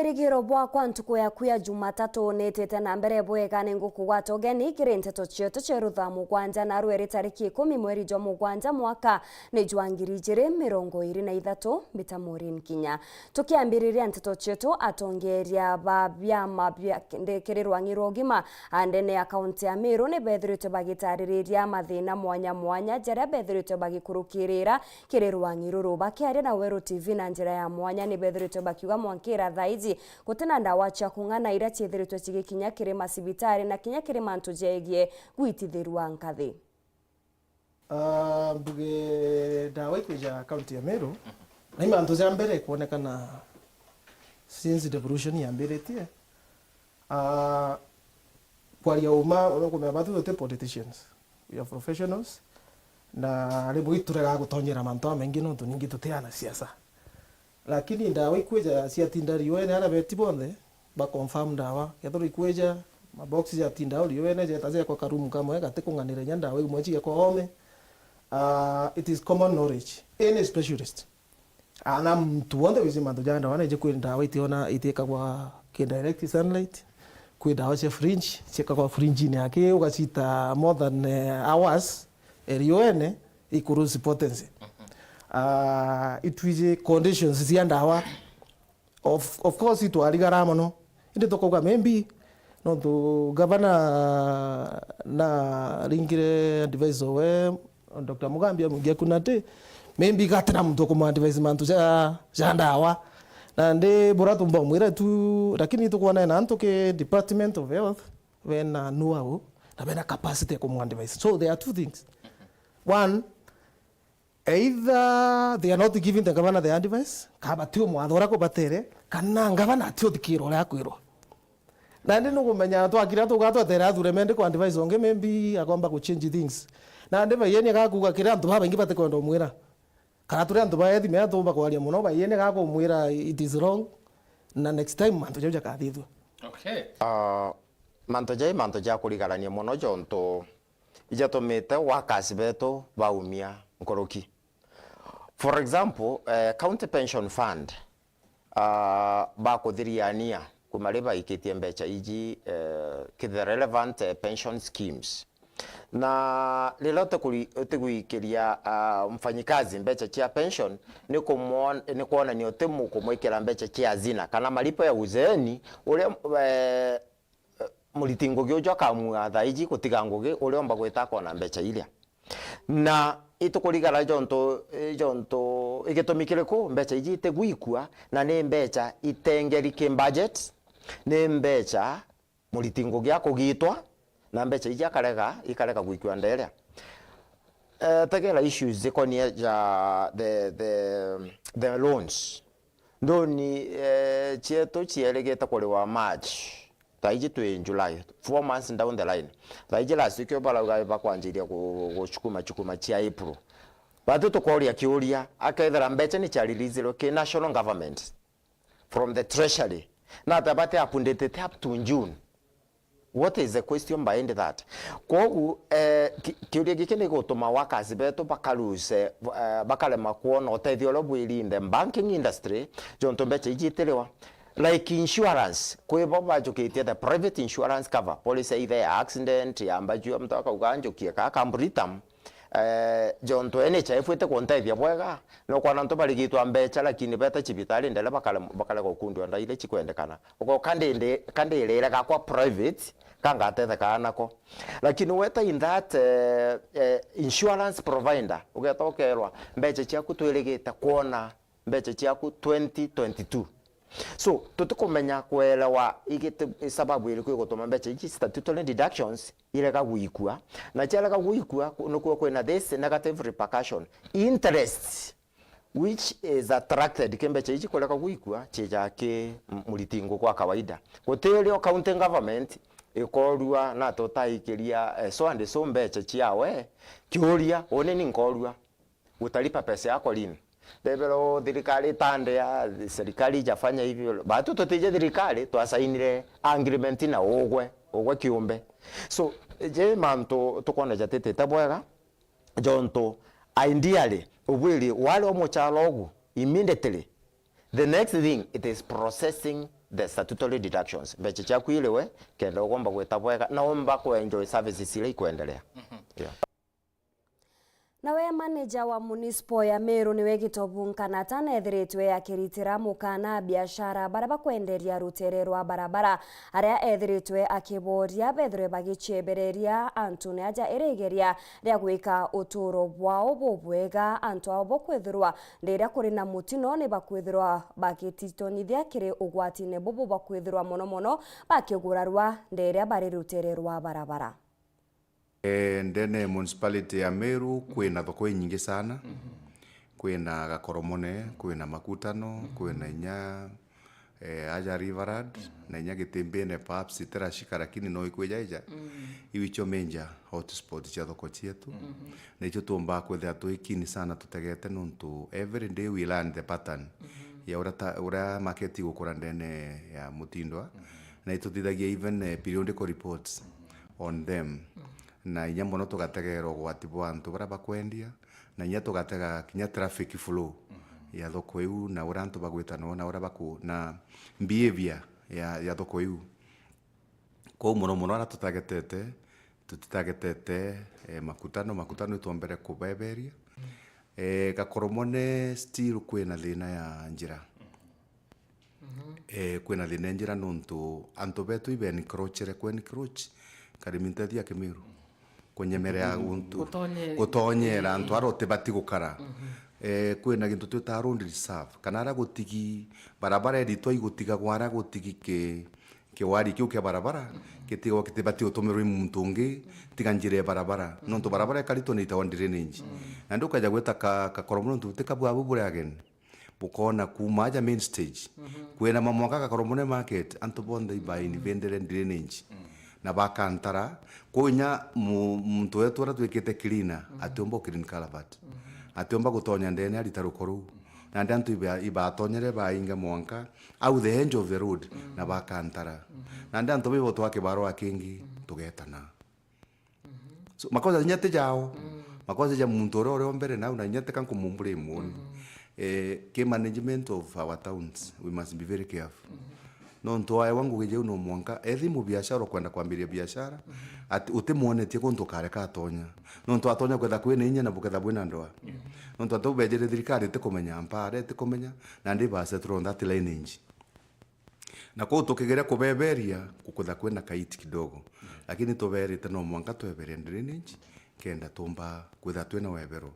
Bwerigiro bwakwa ntuku yaku ya Jumatatu netete na mbere bwega ningukugwata ugeni kiri Nteto cietu ceru Thaa Mugwanja na rweri tariki 10 mweri jwa Mugwanja mwaka ni jwa 2023 mbita MAUREEN KINYA tukiambiriria Nteto cietu atongeria ba byama byakendekererwa ngirogima andene akaunti ya Meru ni bethirite bagitariria mathina mwanya mwanya jaria bethirite bagikurukirira kirerwa ngiruru bakiaria na Weru TV na njira ya mwanya ni bethirite bakiuga mwankira thaizi gutena ndawa cia kung'ana ira ciethiritwe cigikinya kiri masibitari na kinya kiri mantu jegie gwitithirwa nkathi. Mbuge ndawa ikuja kaunti ya Meru na imantu cia mbere kuonekana since devolution ya mbere tie kwaria uma unakumya bathu te politicians, we are professionals na ribu iturega gutonyera mantu amengi no tuningi tuteana siasa. Lakini ndawa ikuja ciatinda riwe na beti bonde ba confirm ndawa ketho ikuja maboxi ya tinda riwe na jeta cia kwa karumu kamwe gate kunganira ndawa imwe cia kwa home. It is common knowledge any specialist ana mtu wonde wizima ndo janda wana je kwenda ndawa itiona iteka kwa direct sunlight kwa dawa cia fringe cheka kwa fringe ni yake ukacita more than hours riwe ikurusi potency. It was conditions cia ndawa of course it wali garama no inde tokoga maybe no to governor na ringire advisor we Dr. Mugambia mugia kunate maybe gatena mtu kuma advise mantu ja ndawa na ndi bora tumba mwira tu lakini tukwana na antoke Department of Health when know na bena capacity kuma advise. So there are two things. One, either they are not giving the governor the advice kaba tio mwathora ko batere kana governor tio dikiro la kwiro na ndi no kumenya to akira to gato atera athure mende ko advice onge maybe akomba ku change things na ndi bayene ga kuga kira antu baba ingi bateko ndo mwira kana turi antu baethi me atomba kwaria muno bayene ga ko mwira it is wrong na next time manto jaja ka thithu. Okay. Manto ja kurigarania muno jonto ijatomete wakasi beto baumia nkoroki. For example, county pension fund ba kuthiriania kumaliba ikitie mbecha iji the relevant pension schemes na lilote kuikiria mfanyikazi mbecha chia pension ni kuona ni otemu kumwekera mbecha chia hazina kana malipo ya uzeeni ule mulitingo gyojo kamwa thaiji kutiga ngugi ule omba gwita kona mbecha ilia na itukurigara jonto igitumikire ku mbecha iji iteguikua na ne mbecha itengerike budget ne mbecha mulitingo gya kugitwa na mbecha iji ikarega guikua nderea tegera issues zikonia ja the loans ndoni chieto chielegeta kuri wa March taiji tu in July 4 months down the line taiji last week bala bakwanjiria kuchukuma chia April bado tukoria kiuria akaithera mbecha ni cha release ke national government from the treasury na tabate updated up to June. What is the question behind that? Kwa kiuria gikene gutuma wakazi beto bakaluse bakale makuona otethio bwiri in the banking industry jonto mbecha ijitelewa like insurance kwa baba joketia the private insurance cover policy either accident ambayo mtaka uganjo kieka kambritam jonto NHIF ite kontethia bwega no kwa nanto baligitwa mbecha lakini beta chibitali ndele bakale gokundu nda ile chikwendekana uko kande ile ga kwa private kanga tethe kanako lakini weta in that insurance provider ugetokerwa mbecha chiaku twelegeta kuona mbecha chiaku 2022. So tutukumenya kuelewa igite sababu ile kwigotoma mbecha iki statutory deductions ile ka guikua na chala ka guikua nuko kwena this negative repercussion interest which is attracted kembecha iki kole ka guikua chejake mulitingo kwa kawaida gotelio county government ikorua na totaikiria so and so mbecha chiawe kiuria one ni nkorua utalipa pesa yako lini debelo dirikali tande ya serikali jafanya hivyo batu toteje dirikali twasainire agreement na ogwe kiumbe. So je manto tokona jatete tabwega jonto ideally obwili wale omuchalogu immediately the next thing it is processing the statutory deductions mbeca ciaku iliwe kenda ugomba gwita bwega na omba ku enjoy services ile ikuendelea. Yeah. Nawe manager wa municipal ya Meru niwe Gitobu Nkanata nethiritwe akiritira mukana biashara baraba kwenderia rutere rwa barabara aria ethiritwe akiboria bethre bagichebereria antu ne aja eregeria ria gwika uturo bwao bobwega antu abo bokwithirwa ndiria kuri na mutino ne bakwithirwa bagititonithia kiri ugwati ne bobo bakwithirwa mono bakigurarwa ndiria bari rutere rwa barabara. Ndene municipality ya Meru kwina thoko nyingi sana. Kwina Gakoromone, kwina Makutano, kwina inya aja Riverad, na inya Gitembene perhaps itarashika lakini no ikweja ija. Iwicho menja hotspot cia thoko cietu. Na icho tuomba kwetha tuikini sana tutegete nuntu every day we learn the pattern. Ya ura market gukura ndene ya mutindwa. Na itutithagia even periodical reports on them. Na inya mono tugategera gwati bwa antu bara bakwendia na inya tugatega kinya traffic flow ya thoko iu na ura antu bagwita no na ura baku na behavior ya thoko iu ko mono ara tutagetete makutano itombere kubeberia Gakoromone still kwina thina ya njira kwina thina njira nuntu antu betu iben crochere kwen croch karimintathia Kimiru kunyemerera untu gutonyera antu arote bati gukara kwina gintu twita road reserve kana ara gutigi barabara editwa igutiga gwara gutigi ke wari kiu ke barabara kitigo kitibati utumirwe muntu ungi tiganjire barabara nonto barabara kalito ni itawa drainage na nduka ja gweta ka Koromone tutika bwa bubure again bukona kumaja main stage kwena mamwaka ka Koromone market antu bonde by vendere drainage na bakantara konya muntu wetu ara twikite cleaner atiomba clean calabat atiomba gutonya ndene ari tarukoru na ndantu ibatonyere bainga mwanka au the edge of the road na bakantara na ndantu bibo twake baro akingi tugetana so makoza nyate jao makoza ja muntu oro mbere na una nyate kan kumumbure muoni ke management of our towns we must be very careful. No ntoa wangu gije uno mwanka ethi mu biashara kwenda kwambiria biashara ati utimuonetie kuntu kare ka tonya no ntoa tonya kwenda kwina inya na buketha bwina ndoa no ntoa to bejere thirikari te kumenya mpare te kumenya na ndi base turonda ati lineage na ko tukigeria kubeberia kukutha kwina kaiti kidogo lakini toberite no mwanka twebere drainage kenda tumba kwitha twina webero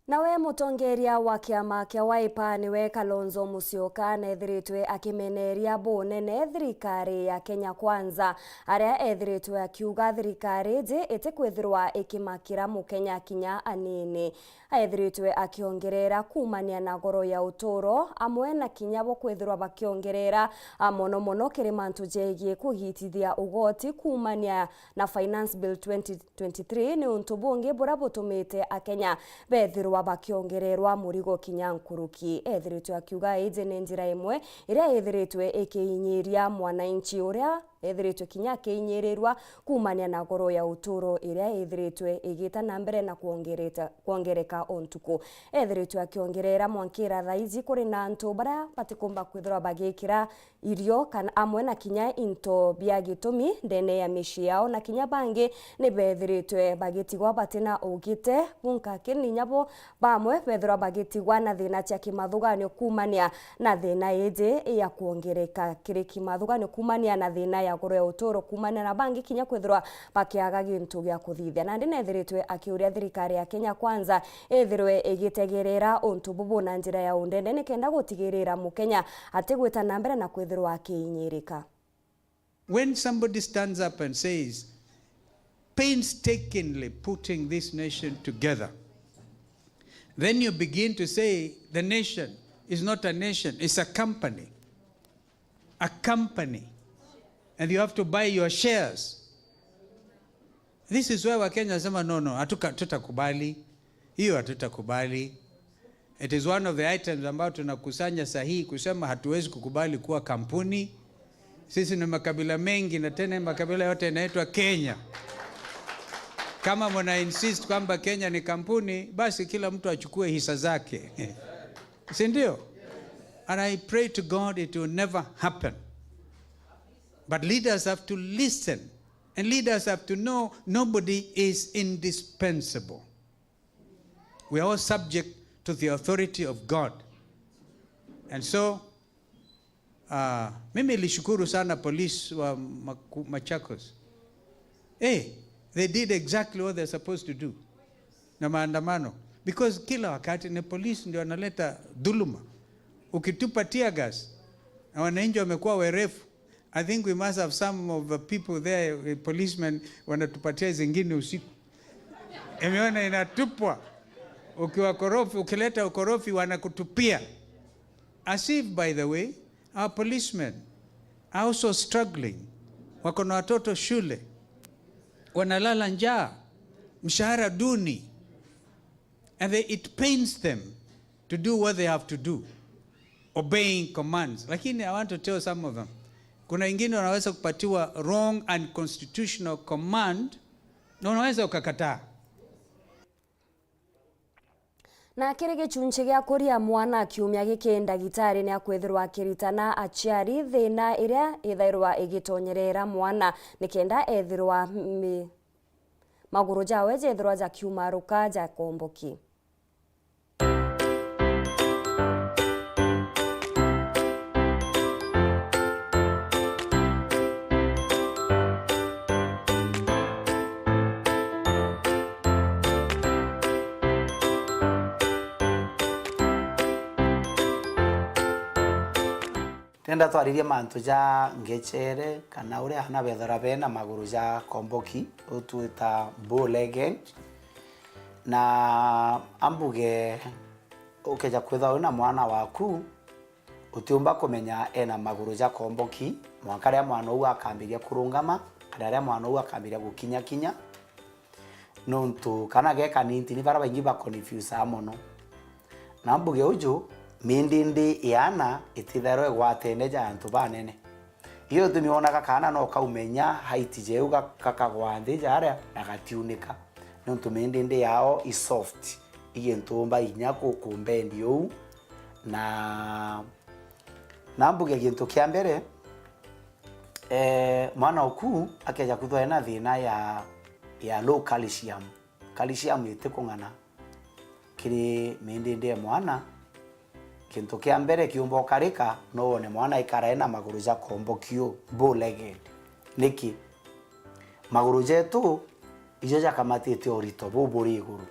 Nawe mutongeria wa kiama kia Wiper niwe Kalonzo Musyoka nethiritwe akimeneria bunene thirikari ya Kenya Kwanza aria ethiritwe akiuga thirikari je itikwithirwa ikimakira mukenya kinya anini ethiritwe akiongerera kumania na goro ya uturo amwe na kinya bo kwithirwa bakiongerera mono kiri mantu jegie kuhitithia ugoti kumania na finance bill 2023 ni untu bungi bura butumite akenya bethirwa bakiongererwa murigo kinya nkuruki ethiritwe akiuga ije ni njira imwe iria ethiritwe ikiinyiria mwananchi uria ethiritwe kinya kiinyirirwa kumania na goro ya uturo iria ethiritwe igita na mbere na kuongereka ontuko ethiritwe akiongerera mwankira thaizi kuri na antu bara batikumba kwithirwa bagikira irio kana amwe na kinya into bia gitumi ndene ya mishi yao na kinya bangi ni bethiritwe bagitigwa batina ugite bunka kini nyabo bamwe bethirwa bagitigwa na thina cia kimathuganio kumania na thina ije ya kuongereka kiri kimathuganio kumania na thina ya goro ya uturo kumania na bangi kinya kwithirwa bakiaga gintu gya kuthithia na ndine ethiritwe akiuria thirikari ya Kenya Kwanza ethirwe igitegerera untu bubu na njira ya undende ni kenda gutigirira mukenya atigwita na mbere na kwithirwa akiinyirika. When somebody stands up and says painstakingly putting this nation together, then you begin to say the nation is not a nation, it's a company. A company. And you have to buy your shares. This is where Wakenya sema no, hatutakubali. Hiyo hatutakubali. It is one of the items ambao tunakusanya sahihi kusema hatuwezi kukubali kuwa kampuni. Sisi ni makabila mengi na tena makabila yote inaitwa Kenya. Kama mna insist kwamba Kenya ni kampuni, basi kila mtu achukue hisa zake. Si ndio? And I pray to God it will never happen. But leaders have to listen. And leaders have to know nobody is indispensable. We are all subject to the authority of God. And so, mimi nilishukuru sana police wa Machakos. Hey, they did exactly what they're supposed to do. Na maandamano. Because kila wakati ni police ndio analeta dhuluma. Ukitupa tear gas, na wananchi wamekuwa werefu. I think we must have some of the people there, policemen, wanatupatia zingine usiku. Emeona inatupwa. Ukiwa korofi, ukileta ukorofi wanakutupia. As if, by the way, our policemen are also struggling. Wako na watoto shule. Wanalala njaa. Mshahara duni. And it pains them to do what they have to do. Obeying commands. Lakini I want to tell some of them. Kuna wengine wanaweza kupatiwa wrong and constitutional command na unaweza ukakataa. Na kiri gicunci gia kuria mwana kiumia giki ndagitari ni akwithirwa akiritana aciari thina iria ithairwa igitonyerera mwana nikenda ethirwa maguru jawe jethirwa ja kiumaruka ja komboki. Tenda twaririe mantu ja ngechere kana uri hana bethora bena maguru ja komboki utuita bow-legged na ambuge ukeja kwitha wina mwana waku utiumba kumenya ena maguru ja komboki mwaka ria mwana uga akambiria kurungama kana ria mwana uga akambiria gukinya kinya nontu kana geka ninti ni bara baingi ba confuse amono na ambuge uju mindindi yana ititherwe gwateneja antu banene iyo tumiona kana no kaumenya haiti jeuga kakagwande jara nakatiunika nontu mindindi yao is soft igentumba inyako kumbendi yo na nambuge gintu kia mbere mwana oku akeja kuthwa na thina ya low calcium itikungana kiri mindindi mwana kintu kia mbere kiumbo karika no one mwana ikara ena maguru ja kombokio bow-legged niki maguru jetu ijo ja kamatite orito buburi iguru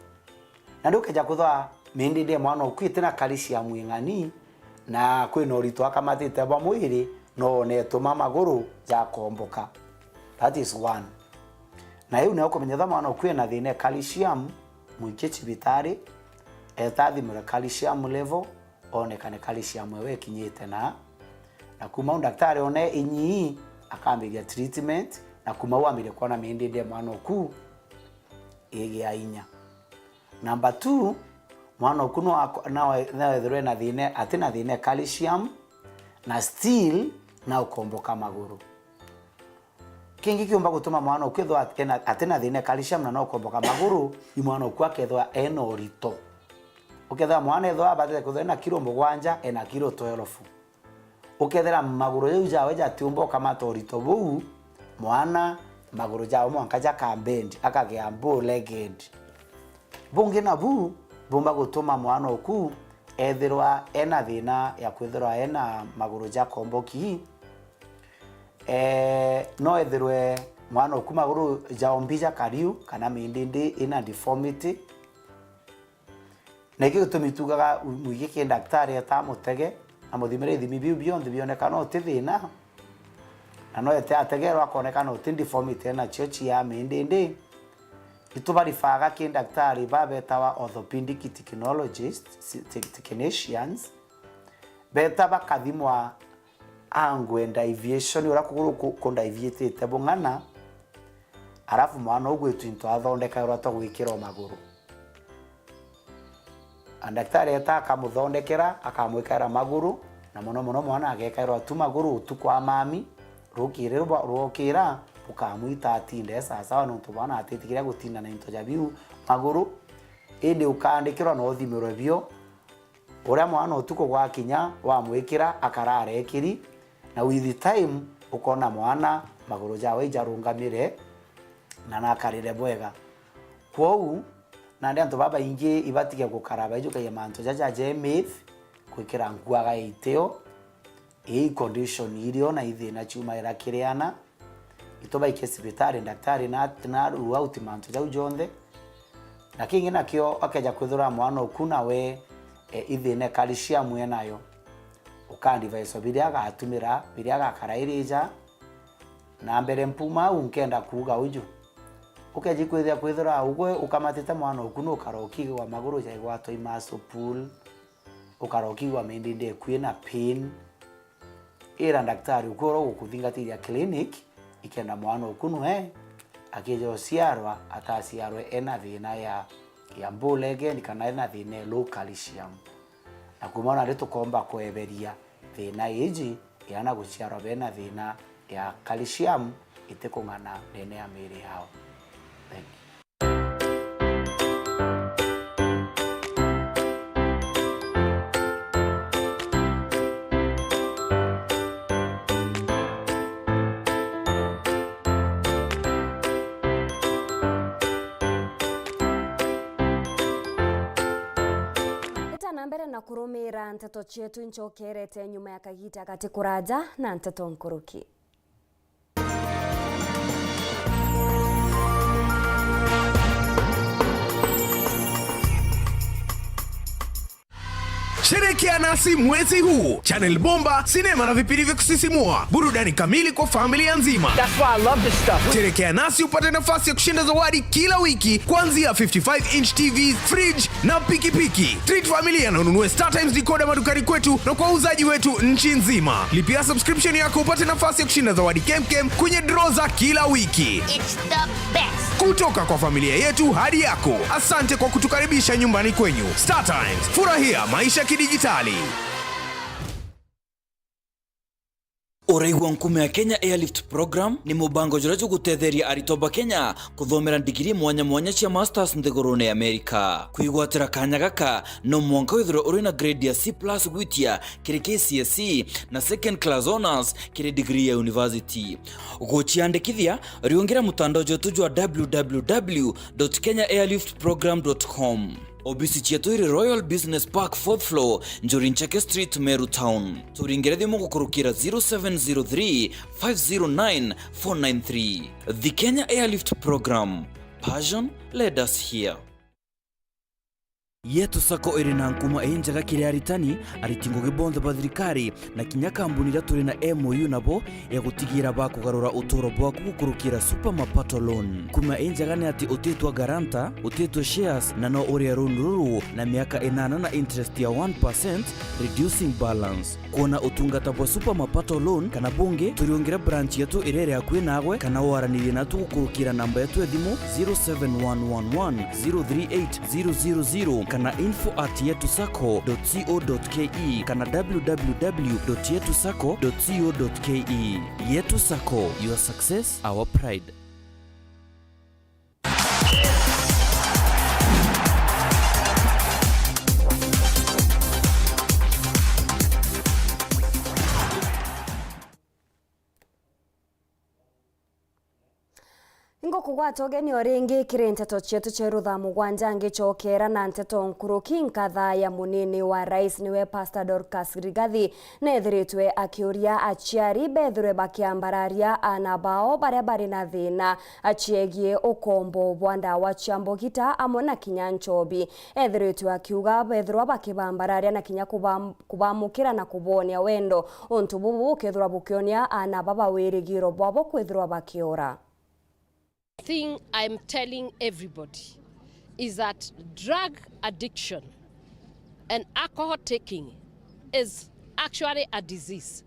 na ndukeja kuthwa mindinde mwana ukwite na calcium ing'ani na kwina orito akamatite ba mwiri no one tuma maguru ja komboka. That is one. Na hiyo nako kumenya mwana ukwina thine calcium mwike chibitari etathimura calcium level onekane calcium wewe kinyite na kuma daktari one inyi akambiria treatment na kuma wamire kuona mindinde mwana oku ege ainya. Number 2 mwana oku na wethwe na thine atina thine calcium na still na ukomboka maguru kingi kiumba gutuma mwana okithwa atina thine calcium na no ukomboka maguru i mwana oku akethwa eno rito ukethera mwana ethwa batete kuthena kilo Mugwanja ena kilo 12 ukethera maguru yu jawe ja tiumbo kama torito buu mwana maguru jawe mwanka ja kambendi akagea bow-legged bungi na buu bumba gutuma mwana oku ethirwa ena thina ya kwithirwa ena maguru ja komboki no ethirwe mwana oku maguru ja ombija kariu kana mindindi ina deformity na tumitugaga mwige daktari atamutege amuthimire ithimi biu bionthe bionekana utithina na no ete ategerwa akonekana uti deformity na chochi ya mindindi itubarifaga daktari babetawa orthopedic technicians beta bakathimwa angle and deviation ura kuguru kundaviate bung'ana arafu mwana ugwitu into athondeka ura tugwikira maguru daktari akamuthondekera akamwikara maguru na muno mwana agekairwa tu maguru utuku wa mami rukira ukamwita atinde sasa no tubana atitikiria gutinda na into jabiu maguru indi ukandikirwa no thimirwe bio uria mwana utuko gwa kinya wa mwikira akarara ekiri na with time ukona mwana maguru jawe ijarungamire na nakarire bwega kwou na ndi antu baba ingi ibatige gukaraba ijuka ya manto jaja myth kwikira ngwaga iteo condition irio na ithina chuma ira kiriana itoba ikesibitari daktari na ruwa utimanto jau jonde na kingi nakio akaja kwithura mwana ukuna we ithine calcium yenayo ukandi vaiso biriaga atumira biriaga karairija na mbere mpuma unkenda kuga uju ukeji kwithura ugwe ukamatite mwana ukunu ukaroki wa maguru ja igwato imaso pool ukaroki wa mendinde kwina pain era daktari ukoro gukuthingatira clinic ikenda mwana ukunu akijo siarwa atasiarwe ena thina ya mbulege nikana ena thina low calcium na kumona reto komba kweberia thina iji yana guciarwa bena thina ya calcium itekongana nene ya miri yao. Thank you. Mbere na kurumira Nteto chetu nchokerete nyuma ya kagita kati kuraja na Nteto nkuruki. Sherekea nasi mwezi huu. Channel bomba, sinema na vipindi vya kusisimua. Burudani kamili kwa familia nzima. That's why I love this stuff. Sherekea nasi upate nafasi ya kushinda zawadi kila wiki kuanzia 55-inch TV, fridge na pikipiki. Treat familia na ununue StarTimes decoder madukani kwetu na kwa uzaji wetu nchi nzima. Lipia subscription yako upate nafasi ya kushinda zawadi kemkem kwenye draw za kila wiki. It's the best. Kutoka kwa familia yetu hadi yako. Asante kwa kutukaribisha nyumbani kwenyu. StarTimes, furahia maisha kidijitali. Uraigwa nkume ya Kenya Airlift Program ni mubango jurajo gutetheria aritoba Kenya kuthomera digiri mwanya cia masters nthigurune ya Amerika. Kuigwatira kanya gaka no mwanka withiro uri na grade ya C+ gwitia kiri KCSE na second class honors kiri degree ya university. Guchiandikithia riungira mutandao jotu jwa www.kenyaairliftprogram.com. Obisi chetu iri Royal Business Park 4th floor, Njorincheke Street, Meru Town. Turingere thimu gukurukira 0703 509 493. The Kenya Airlift Program. Passion led us here. Yetu sako iri na nkuma enjaga kiri aritani aritingo gibonde badrikari na kinya kambuni raturi na MOU nabo ya gutigira bakugarura utoro bwaku gukurukira super mapato loan. Kuma enjaga ni ati utetwa garanta, utetwa shares na no uri runuru na miaka 8 na interest ya 1% reducing balance. Kuona utungata bwa super mapato loan kana bunge turiongera branch yetu irere akwe nagwe kana waraniri na tugukurukira namba yetu edimu 07111038000 kana info@yetusako.co.ke kana www.yetusako.co.ke. Yetu Sako, your success, our pride. Ingo kugwata ogeni oringi kiri Nteto chetu cheru Thaa Mugwanja ngichokera na Nteto nkuruki nkatha ya munini wa rais niwe Pastor Dorcas Rigathi nethiritwe akiuria aciari bethire bakiambararia ana bao baria bari na thina aciegie ukombo bwa ndawa cia mbogita amwe na kinya nchobi. Ethiritwe akiuga bethirwa bakibambararia na kinya kubamukira na kubonia wendo untu bubu ukethirwa bukionia ana baba wirigiro bwabo kwethirwa bakiora. Thing I'm telling everybody is that drug addiction and alcohol taking is actually a disease.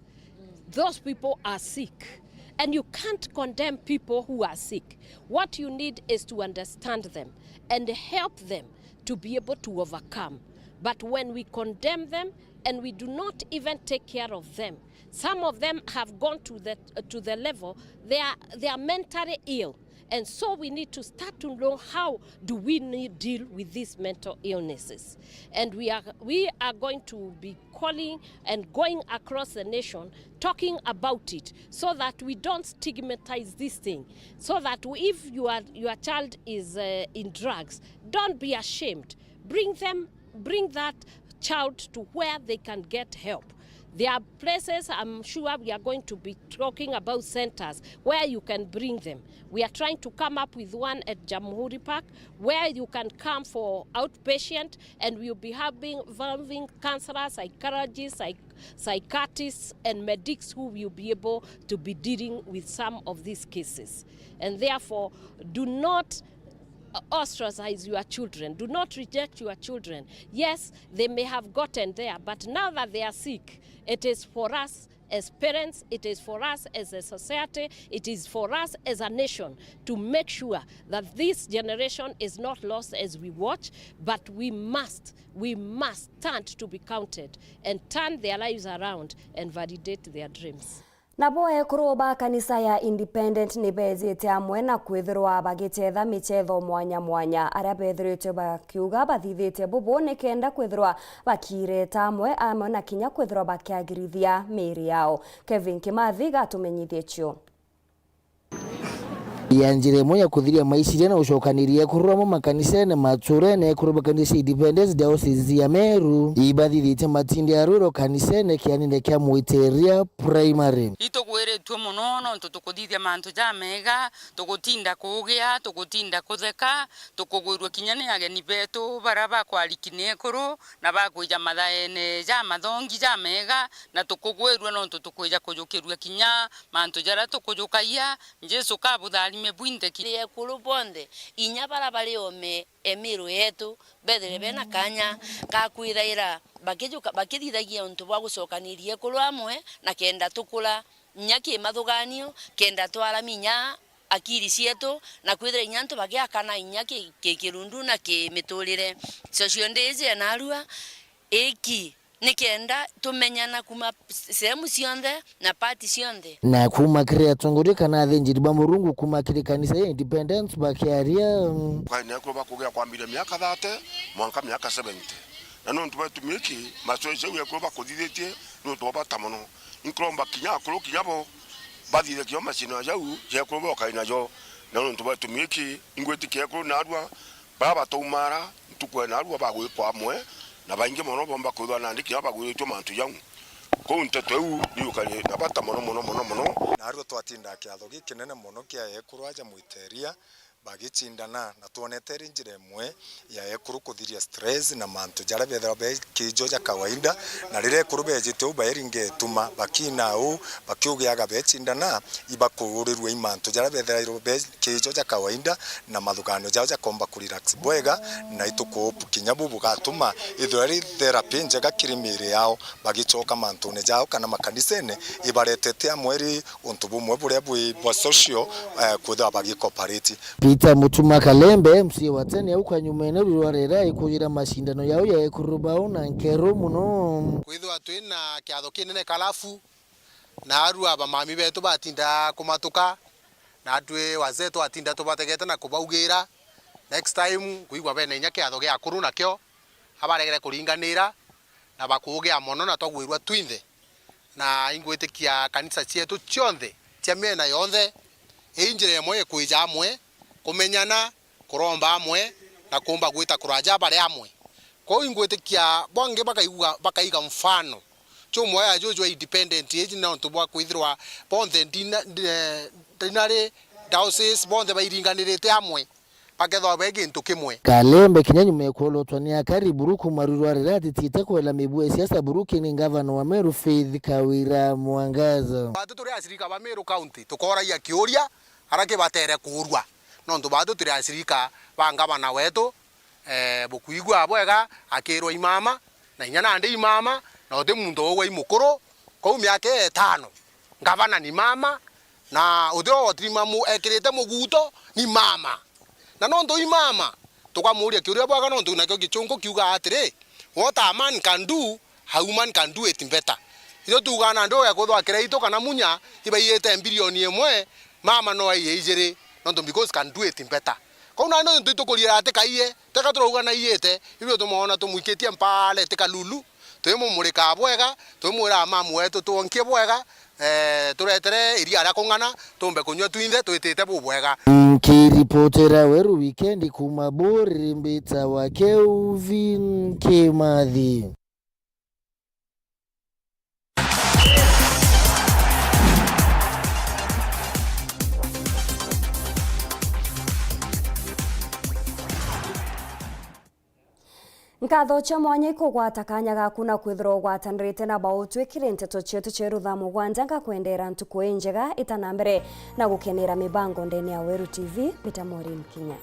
Those people are sick, and you can't condemn people who are sick. What you need is to understand them and help them to be able to overcome. But when we condemn them and we do not even take care of them, some of them have gone to the level they are mentally ill. And so we need to start to know how do we deal with these mental illnesses. And we are going to be calling and going across the nation talking about it so that we don't stigmatize this thing. So that if your child is in drugs, don't be ashamed. Bring that child to where they can get help. There are places, I'm sure we are going to be talking about centers where you can bring them. We are trying to come up with one at Jamhuri Park where you can come for outpatient, and we'll be involving counselors, psychologists, psychiatrists, and medics who will be able to be dealing with some of these cases. And therefore, do not ostracize your children. Do not reject your children. Yes, they may have gotten there, but now that they are sick, it is for us as parents, it is for us as a society, it is for us as a nation to make sure that this generation is not lost as we watch, but we must stand to be counted and turn their lives around and validate their dreams. Nabo ekuru ba kanisa ya Independent nibezete amwe na kwithirwa bagitetha michetho mwanya aria bethirite bakiuga bathithite bubone kenda kwithirwa bakireta amwe na kinya kwithirwa bakiagirithia miri yao. Kevin Kimathi gatumenyithie cio. Yanjire moya kuthiria maishiria na ucokaniria kuramo makanisa na mature na kuruba kanisa Independence Diocese ya Meru ibathithite matindi ya ruro kanisa na kianinde kya Muiteria primary itogweretwe muno no tukuthithia mantu ja mega tugutinda kugia tugutinda kutheka tukugwirwa kinyane ageni betu baraba kwalikine kuru na bakwija mathaene ja mathongi ja mega na tukugwirwa no tukuja kujukirwa kinya mantu jara tukujukaia Jesu kabuthali mebwinde kile kulubonde inyabara bali ome emiru yetu bedere bena kanya kakwiraira bakithithagia untu bwa gucokanirie kulwamwe na kenda tukula nyaki mathuganio kenda twara minya akiri cietu na kwithira inyantu bagiakana inyaki kikirundu na kimitulire socio ndize na arua eki nikenda tumenyana kuma sehemu cionthe na party cionthe na kuma kria tongori kana thinjiri ba murungu kuma kiri kanisa ya Independence bakiaria kwa ne ko bakugia kwambire miaka 30 mwanka miaka 70 na no ntuba tumiki masoje uya ko bakuthithie no to batamono inkromba kinya akuru kinyabo bathire kyo machino jau je ko bokaina jo na no ntuba tumiki ingweti keko na arua baba toumara ntukwe na arua bagwe kwa amwe na bainge mono bomba kuthwa na ndiki abagwiritwo mantu yangu ko Nteto eu niukanye na bata mono na arwo twatinda kiatho gikinene muno kia ekuru aja Muiteria bagicindana na tuonete njira imwe ya ekuru kuthiria stress na mantu jara bethera be kijoja kawaida na rire ekuru bejite ubairinge tuma bakina u bakiugiaga becindana ibakurirwe imantu jara bethera be kijoja kawaida na mathugano jaja komba ku relax bwega na ituko kinyabu bugatuma ithori therapy njega kirimire yao bagicoka mantu ne jao kana makanisene ibaretete amweri untu bumwe buria bwa social kutha bagikoparate Peter Mutuma Kalembe MC wa tani au kwa nyuma ene rurarera ikujira mashindano yao ya ekurubao na nkero muno kwithwa twina kiatho kinene kalafu na aru aba mami betu batinda kumatuka na twe wazee twatinda tubategete na kubaugira next time kuigwa bene nya kiatho gia kuru nakyo abaregere kuringanira na bakugia mono na twagwirwa twinthe na ingwitikia kanisa cietu cionthe cia miena yonthe injire imwe kuija amwe kumenyana kuromba amwe na kumba gwita kuraja bare amwe ko ingwitikia bonge bakaiga mfano chumwe ya jojo Independent age na ntubwa kwithirwa bonthe dinare diocese bonthe bairinganirite amwe pakethwa begi ntukimwe Kalembe kinyanyume ekolotwa ni akari buruku marurwarira titite kwela mibwe siasa buruki ni governor wa Meru Faith Kawira Mwangaza batu turi asirika ba Meru County tukora ya kioria harake batere kurwa no ndo batu turi asirika banga bana wetu bukuigwa bwega akirwa imama na inyana ande imama na ode muntu wa imukuru ko myake 5 ngavana ni mama na ode otrimamu ekirete muguto ni mama na no ndo imama tukamuria kiuria bwaga no ndo nakyo gichungu kiuga atire what a man can do how man can do it better ito tugana ndo ya kuthwa kireito kana munya ibaiyete bilioni 1 mama no aiyejere not because can do it better. Kona no nto kuria te kaiye te ka troga na iete ibyo tumona tumuiketia mpale te kalulu twemo murika bwega twemura mamu etu tuonkie bwega turetere iria ara kungana tumbe kunywa twinde twitite bubwega. Kiripotera Weru weekend kuma Bori Mbita wa Kelvin Kimathi. Nkatho cha mwanya ikugwata kanya gaku na kwithira ugwatanirite na bautwikire nteto chetu cheru Thaa Mugwanja ngakwendera ntuku njega itanambere na gukenera mibango ndeni ya Weru TV. Bita MAUREEN KINYA.